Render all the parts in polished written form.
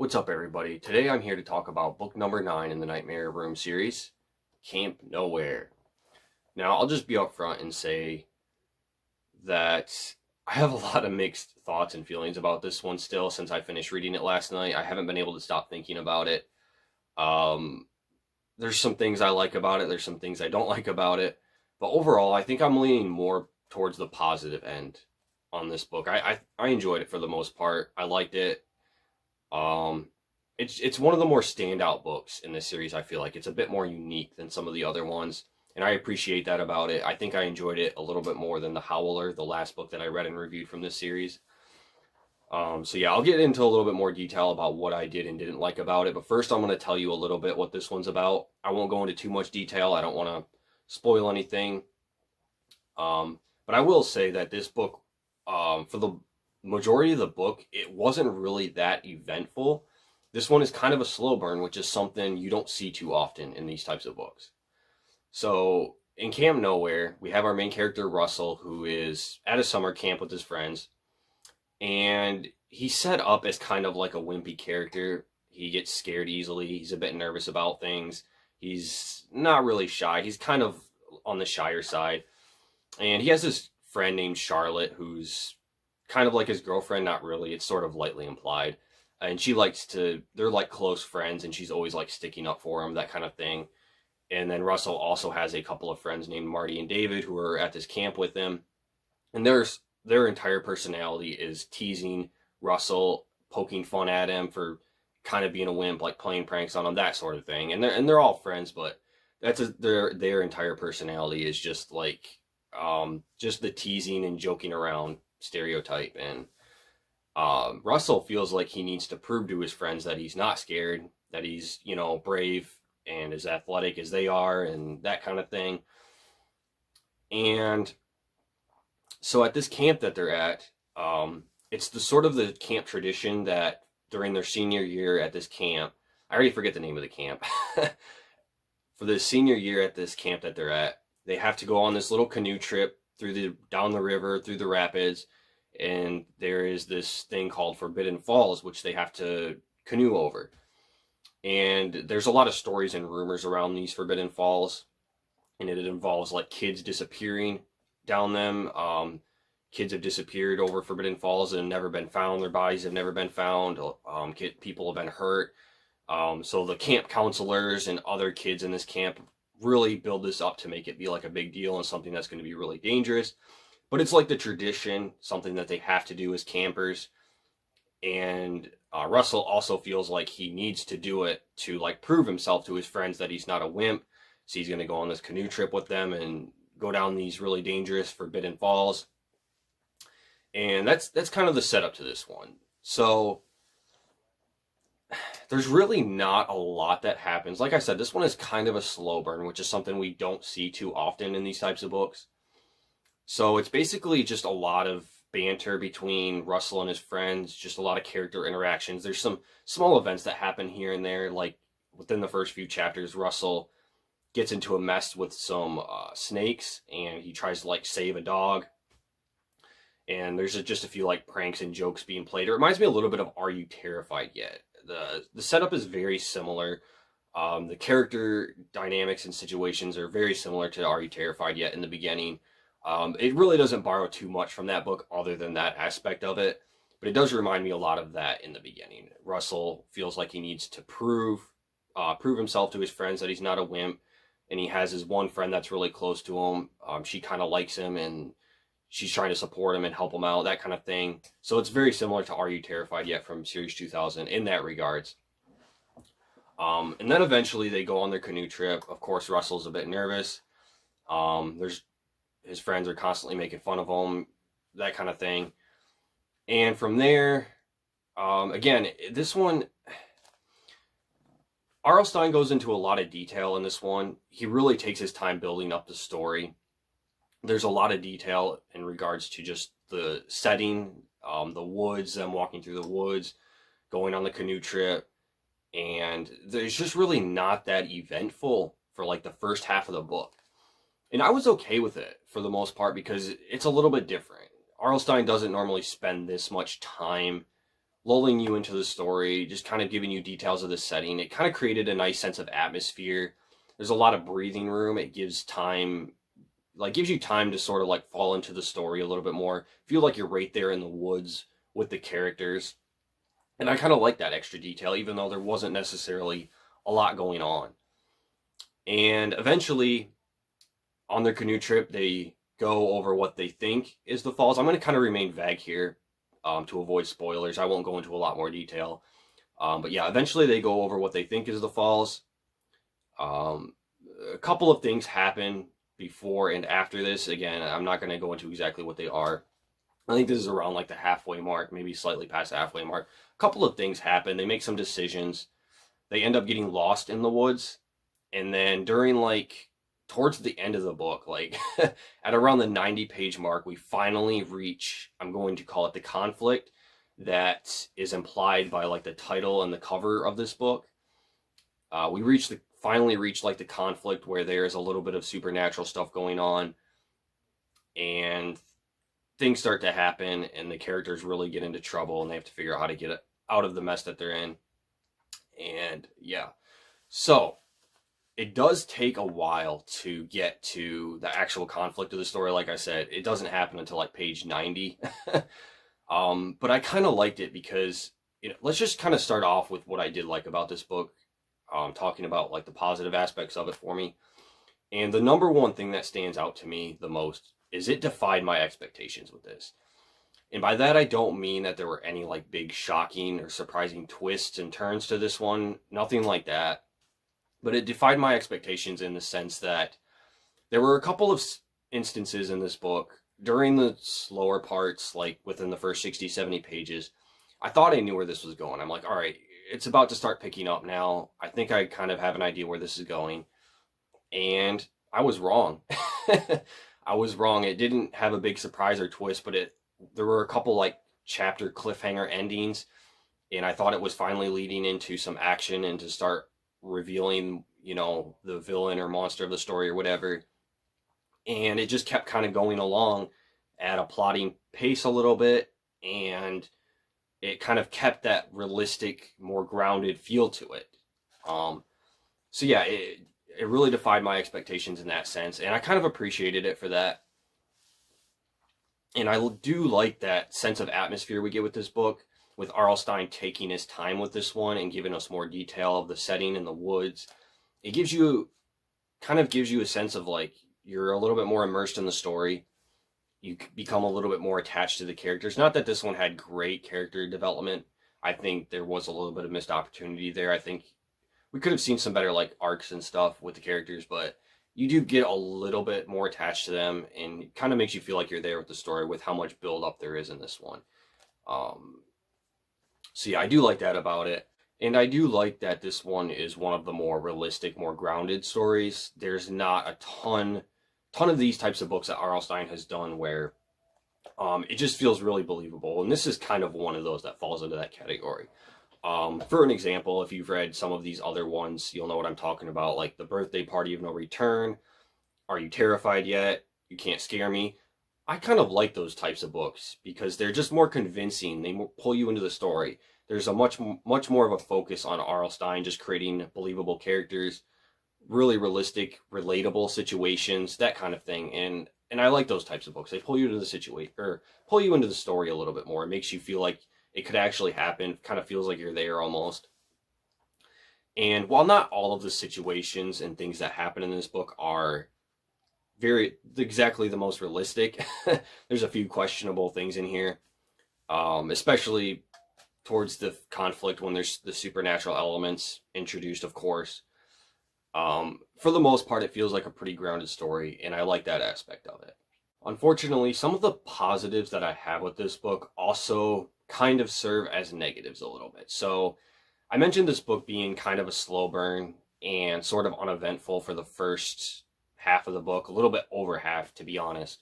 What's up, everybody? Today I'm here to talk about book number 9 in the Nightmare Room series, Camp Nowhere. Now, I'll just be upfront and say that I have a lot of mixed thoughts and feelings about this one still since I finished reading it last night. I haven't been able to stop thinking about it. Um, there's some things I like about it, there's some things I don't like about it, but overall, I think I'm leaning more towards the positive end on this book. I enjoyed it for the most part. I liked it. Um, it's one of the more standout books in this series. I feel like it's a bit more unique than some of the other ones, and I appreciate that about it. I think I enjoyed it a little bit more than The Howler, the last book that I read and reviewed from this series. So yeah, I'll get into a little bit more detail about what I did and didn't like about it. But first, I'm going to tell you a little bit what this one's about. I won't go into too much detail. I don't want to spoil anything. But I will say that this book, for the majority of the book, it wasn't really that eventful. This one is kind of a slow burn, which is something you don't see too often in these types of books. So in Camp Nowhere, we have our main character, Russell, who is at a summer camp with his friends. And he's set up as kind of like a wimpy character. He gets scared easily. He's a bit nervous about things. He's not really shy. He's kind of on the shyer side. And he has this friend named Charlotte who's kind of like his girlfriend. Not really. It's sort of lightly implied. And they're like close friends, and she's always like sticking up for him, that kind of thing. And then Russell also has a couple of friends named Marty and David who are at this camp with him. And their entire personality is teasing Russell, poking fun at him for kind of being a wimp, like playing pranks on him, that sort of thing. And they're all friends, but their entire personality is just like just the teasing and joking around stereotype. And Russell feels like he needs to prove to his friends that he's not scared, that he's brave and as athletic as they are, and that kind of thing. And so at this camp that they're at, it's the sort of the camp tradition that during their senior year at this camp, I already forget the name of the camp. For the senior year at this camp that they're at, they have to go on this little canoe trip down the river, through the rapids, and there is this thing called Forbidden Falls, which they have to canoe over. And there's a lot of stories and rumors around these Forbidden Falls, and it involves like kids disappearing down them. Kids have disappeared over Forbidden Falls and never been found. Their bodies have never been found. People have been hurt. So the camp counselors and other kids in this camp really build this up to make it be like a big deal and something that's going to be really dangerous. But it's like the tradition, something that they have to do as campers. And Russell also feels like he needs to do it to like prove himself to his friends that he's not a wimp. So he's going to go on this canoe trip with them and go down these really dangerous Forbidden Falls. And that's kind of the setup to this one. So there's really not a lot that happens. Like I said, this one is kind of a slow burn, which is something we don't see too often in these types of books. So it's basically just a lot of banter between Russell and his friends, just a lot of character interactions. There's some small events that happen here and there, like within the first few chapters, Russell gets into a mess with some snakes, and he tries to like save a dog. And there's just a few like pranks and jokes being played. It reminds me a little bit of Are You Terrified Yet? The setup is very similar. The character dynamics and situations are very similar to Are You Terrified Yet in the beginning. It really doesn't borrow too much from that book other than that aspect of it. But it does remind me a lot of that in the beginning. Russell feels like he needs to prove himself to his friends that he's not a wimp. And he has his one friend that's really close to him. She kind of likes him, and she's trying to support him and help him out, that kind of thing. So it's very similar to Are You Terrified Yet from Series 2000 in that regards. And then eventually they go on their canoe trip. Of course, Russell's a bit nervous. His friends are constantly making fun of him, that kind of thing. And from there, again, this one, R.L. Stine goes into a lot of detail in this one. He really takes his time building up the story. There's a lot of detail in regards to just the setting, the woods, them walking through the woods, going on the canoe trip. And there's just really not that eventful for like the first half of the book. And I was okay with it for the most part because it's a little bit different. R.L. Stine doesn't normally spend this much time lulling you into the story, just kind of giving you details of the setting. It kind of created a nice sense of atmosphere. There's a lot of breathing room. It gives time, like gives you time to sort of like fall into the story a little bit more. Feel like you're right there in the woods with the characters. And I kind of like that extra detail, even though there wasn't necessarily a lot going on. And eventually, on their canoe trip, they go over what they think is the falls. I'm going to kind of remain vague here to avoid spoilers. I won't go into a lot more detail. But yeah, eventually they go over what they think is the falls. A couple of things happen before and after this. Again, I'm not going to go into exactly what they are. I think this is around like the halfway mark, maybe slightly past the halfway mark. A couple of things happen. They make some decisions. They end up getting lost in the woods. And then during like towards the end of the book, like at around the 90-page mark, we finally reach, I'm going to call it the conflict that is implied by like the title and the cover of this book. We finally reach like the conflict where there's a little bit of supernatural stuff going on, and things start to happen, and the characters really get into trouble, and they have to figure out how to get out of the mess that they're in. And yeah, so it does take a while to get to the actual conflict of the story. Like I said, it doesn't happen until like page 90. But I kind of liked it because, let's just kind of start off with what I did like about this book, talking about like the positive aspects of it for me. And the number one thing that stands out to me the most is it defied my expectations with this. And by that, I don't mean that there were any like big shocking or surprising twists and turns to this one. Nothing like that. But it defied my expectations in the sense that there were a couple of instances in this book during the slower parts, like within the first 60, 70 pages. I thought I knew where this was going. I'm like, all right, it's about to start picking up now. I think I kind of have an idea where this is going. And I was wrong. I was wrong. It didn't have a big surprise or twist, but there were a couple like chapter cliffhanger endings. And I thought it was finally leading into some action and to start revealing, the villain or monster of the story or whatever. And it just kept kind of going along at a plotting pace a little bit, and it kind of kept that realistic, more grounded feel to it. So yeah, it really defied my expectations in that sense, and I kind of appreciated it for that. And I do like that sense of atmosphere we get with this book, with R.L. Stine taking his time with this one and giving us more detail of the setting in the woods. It gives you a sense of like you're a little bit more immersed in the story. You become a little bit more attached to the characters. Not that this one had great character development. I think there was a little bit of missed opportunity there. I think we could have seen some better like arcs and stuff with the characters, but you do get a little bit more attached to them, and it kind of makes you feel like you're there with the story with how much build up there is in this one. So yeah, I do like that about it. And I do like that this one is one of the more realistic, more grounded stories. There's not a ton of these types of books that R.L. Stine has done where it just feels really believable. And this is kind of one of those that falls into that category. For an example, if you've read some of these other ones, you'll know what I'm talking about, like The Birthday Party of No Return, Are You Terrified Yet? You Can't Scare Me. I kind of like those types of books because they're just more convincing. They pull you into the story. There's a much more of a focus on R.L. Stine just creating believable characters, really realistic, relatable situations, that kind of thing. And I like those types of books. They pull you into the situation, or pull you into the story a little bit more. It makes you feel like it could actually happen. Kind of feels like you're there almost. And while not all of the situations and things that happen in this book are exactly the most realistic, there's a few questionable things in here, especially towards the conflict when there's the supernatural elements introduced, of course. For the most part, it feels like a pretty grounded story, and I like that aspect of it. Unfortunately, some of the positives that I have with this book also kind of serve as negatives a little bit. So I mentioned this book being kind of a slow burn and sort of uneventful for the first half of the book, a little bit over half, to be honest.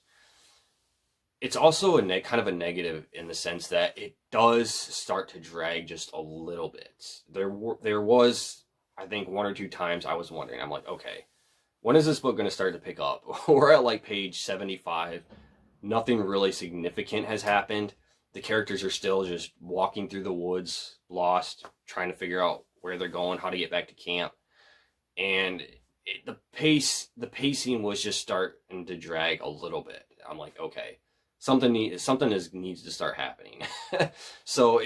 It's also kind of a negative in the sense that it does start to drag just a little bit. There was, I think, one or two times I was wondering, I'm like, okay, when is this book going to start to pick up? We're at like page 75. Nothing really significant has happened. The characters are still just walking through the woods, lost, trying to figure out where they're going, how to get back to camp. And the pacing was just starting to drag a little bit. I'm like, okay, something needs to start happening. So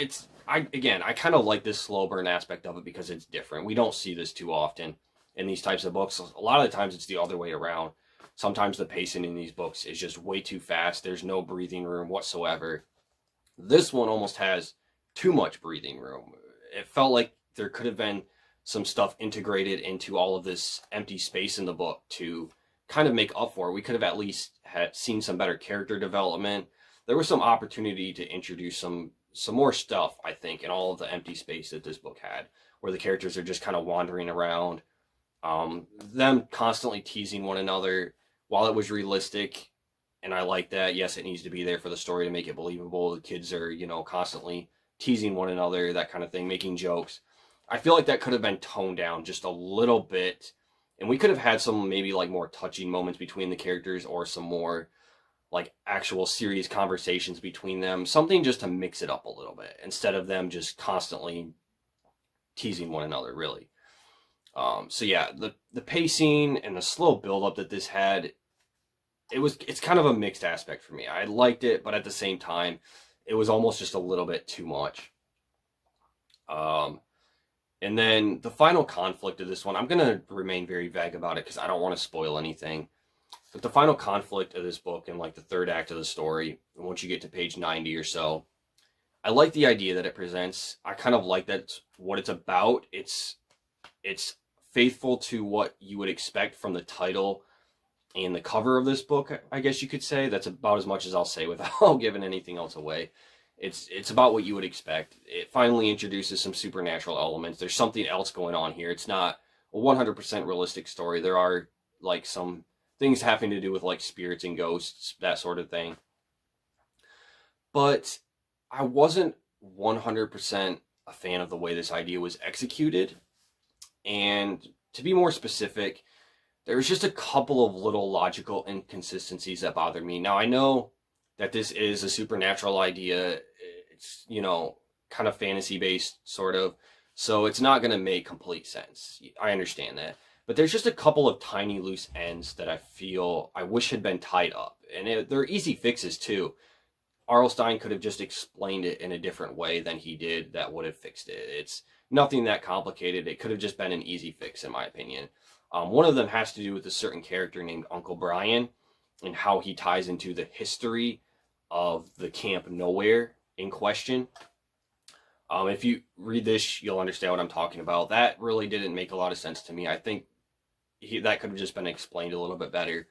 I kind of like this slow burn aspect of it because it's different. We don't see this too often in these types of books. A lot of the times it's the other way around. Sometimes the pacing in these books is just way too fast. There's no breathing room whatsoever. This one almost has too much breathing room. It felt like there could have been some stuff integrated into all of this empty space in the book to kind of make up for it. We could have at least seen some better character development. There was some opportunity to introduce some more stuff, I think, in all of the empty space that this book had, where the characters are just kind of wandering around, them constantly teasing one another. While it was realistic, and I like that, yes, it needs to be there for the story to make it believable. The kids are, constantly teasing one another, that kind of thing, making jokes. I feel like that could have been toned down just a little bit, and we could have had some maybe like more touching moments between the characters, or some more like actual serious conversations between them. Something just to mix it up a little bit, instead of them just constantly teasing one another, really. So yeah, the pacing and the slow build-up that this had, it's kind of a mixed aspect for me. I liked it, but at the same time, it was almost just a little bit too much. And then the final conflict of this one, I'm going to remain very vague about it because I don't want to spoil anything. But the final conflict of this book, and like the third act of the story, once you get to page 90 or so, I like the idea that it presents. I kind of like that's what it's about. It's faithful to what you would expect from the title and the cover of this book, I guess you could say. That's about as much as I'll say without giving anything else away. It's about what you would expect. It finally introduces some supernatural elements. There's something else going on here. It's not a 100% realistic story. There are like some things having to do with like spirits and ghosts, that sort of thing. But I wasn't 100% a fan of the way this idea was executed. And to be more specific, there's just a couple of little logical inconsistencies that bothered me. Now, I know that this is a supernatural idea. It's, kind of fantasy-based, sort of. So it's not going to make complete sense. I understand that. But there's just a couple of tiny loose ends that I feel I wish had been tied up. And they're easy fixes, too. R.L. Stine could have just explained it in a different way than he did that would have fixed it. It's nothing that complicated. It could have just been an easy fix, in my opinion. One of them has to do with a certain character named Uncle Brian and how he ties into the history of the Camp Nowhere in question. If you read this, you'll understand what I'm talking about. That really didn't make a lot of sense to me. I think that could have just been explained a little bit better,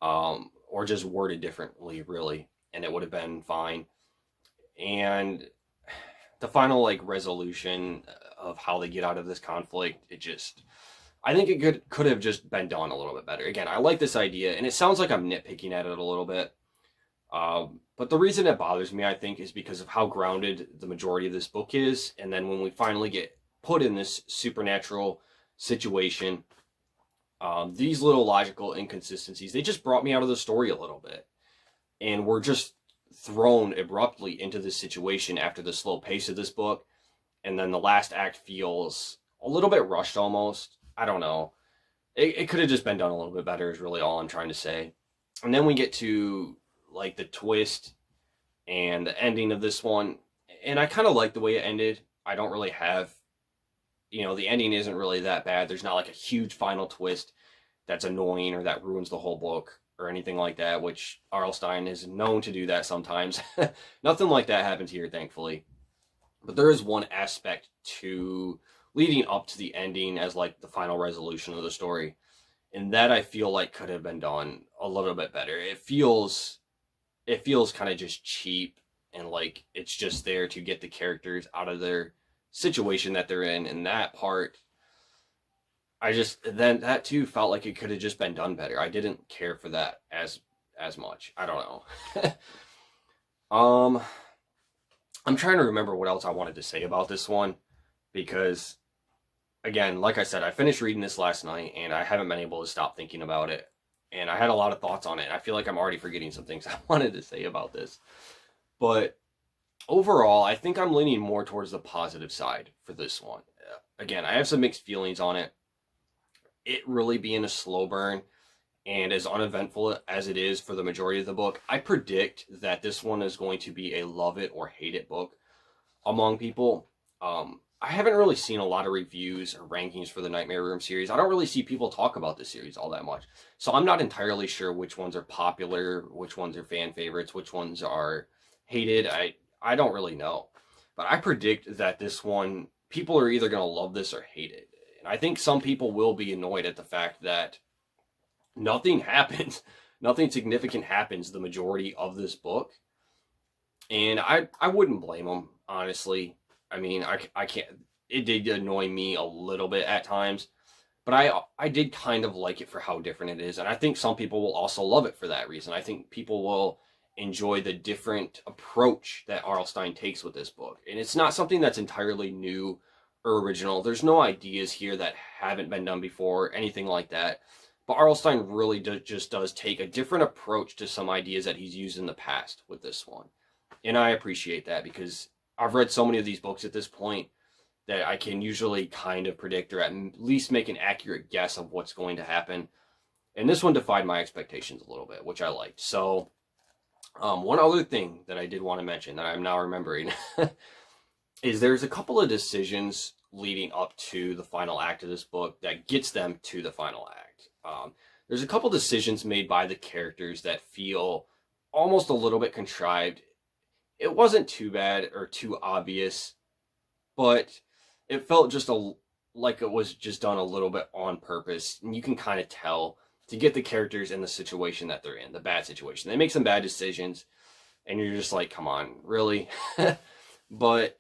or just worded differently, really, and it would have been fine. And the final resolution of how they get out of this conflict, I think it could have just been done a little bit better. Again, I like this idea, and it sounds like I'm nitpicking at it a little bit. But the reason it bothers me, I think, is because of how grounded the majority of this book is. And then when we finally get put in this supernatural situation, these little logical inconsistencies, they just brought me out of the story a little bit. And we're just thrown abruptly into this situation after the slow pace of this book. And then the last act feels a little bit rushed almost. I don't know. It could have just been done a little bit better is really all I'm trying to say. And then we get to the twist and the ending of this one. And I kind of like the way it ended. I don't really have, the ending isn't really that bad. There's not like a huge final twist that's annoying or that ruins the whole book or anything like that, which R.L. Stine is known to do that sometimes. Nothing like that happens here, thankfully. But there is one aspect to leading up to the ending as the final resolution of the story. And that I feel like could have been done a little bit better. It feels kind of just cheap and it's just there to get the characters out of their situation that they're in. And that part, then that too felt like it could have just been done better. I didn't care for that as much. I don't know. I'm trying to remember what else I wanted to say about this one, because again, like I said, I finished reading this last night and I haven't been able to stop thinking about it. And I had a lot of thoughts on it. I feel like I'm already forgetting some things I wanted to say about this. But overall, I think I'm leaning more towards the positive side for this one. Again, I have some mixed feelings on it. It really being a slow burn and as uneventful as it is for the majority of the book, I predict that this one is going to be a love it or hate it book among people. I haven't really seen a lot of reviews or rankings for the Nightmare Room series. I don't really see people talk about this series all that much. So I'm not entirely sure which ones are popular, which ones are fan favorites, which ones are hated. I don't really know. But I predict that this one, people are either going to love this or hate it. And I think some people will be annoyed at the fact that nothing happens, nothing significant happens the majority of this book. And I wouldn't blame them, honestly. I mean, I can't. It did annoy me a little bit at times, but I did kind of like it for how different it is, and I think some people will also love it for that reason. I think people will enjoy the different approach that R.L. Stine takes with this book, and it's not something that's entirely new or original. There's no ideas here that haven't been done before, anything like that. But R.L. Stine really just does take a different approach to some ideas that he's used in the past with this one, and I appreciate that because I've read so many of these books at this point that I can usually kind of predict or at least make an accurate guess of what's going to happen. And this one defied my expectations a little bit, which I liked. So, one other thing that I did want to mention that I'm now remembering is there's a couple of decisions leading up to the final act of this book that gets them to the final act. There's a couple decisions made by the characters that feel almost a little bit contrived. It wasn't too bad or too obvious, but it felt just like it was just done a little bit on purpose. And you can kind of tell to get the characters in the situation that they're in, the bad situation. They make some bad decisions, and you're just like, come on, really? But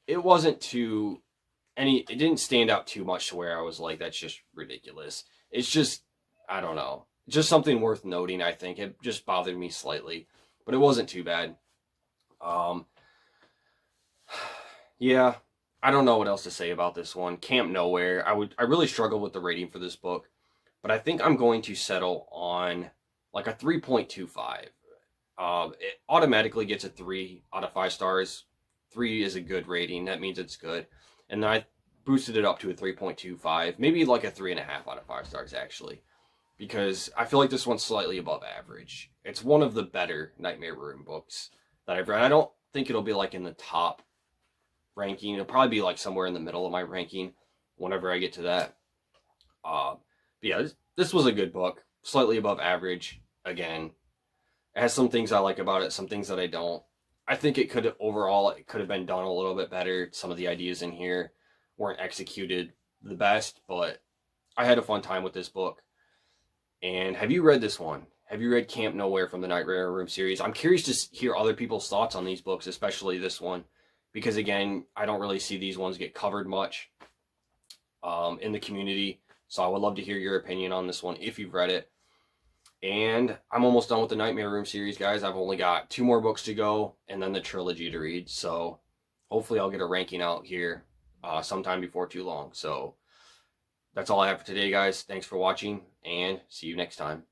it wasn't it didn't stand out too much to where I was like, that's just ridiculous. It's just, I don't know, just something worth noting, I think. It just bothered me slightly, but it wasn't too bad. Yeah, I don't know what else to say about this one. Camp Nowhere. I really struggled with the rating for this book, but I think I'm going to settle on like a 3.25. It automatically gets a 3 out of 5 stars. 3 is a good rating. That means it's good. And then I boosted it up to a 3.25, maybe like a 3.5 out of 5 stars actually, because I feel like this one's slightly above average. It's one of the better Nightmare Room books that I've read. I don't think it'll be like in the top ranking. It'll probably be like somewhere in the middle of my ranking whenever I get to that. But yeah, this was a good book, slightly above average. Again, it has some things I like about it, some things that I don't. I think it could have been done a little bit better. Some of the ideas in here weren't executed the best, but I had a fun time with this book. And have you read this one? Have you read Camp Nowhere from the Nightmare Room series? I'm curious to hear other people's thoughts on these books, especially this one, because again, I don't really see these ones get covered much in the community. So I would love to hear your opinion on this one if you've read it. And I'm almost done with the Nightmare Room series, guys. I've only got 2 more books to go and then the trilogy to read. So hopefully I'll get a ranking out here sometime before too long. So that's all I have for today, guys. Thanks for watching and see you next time.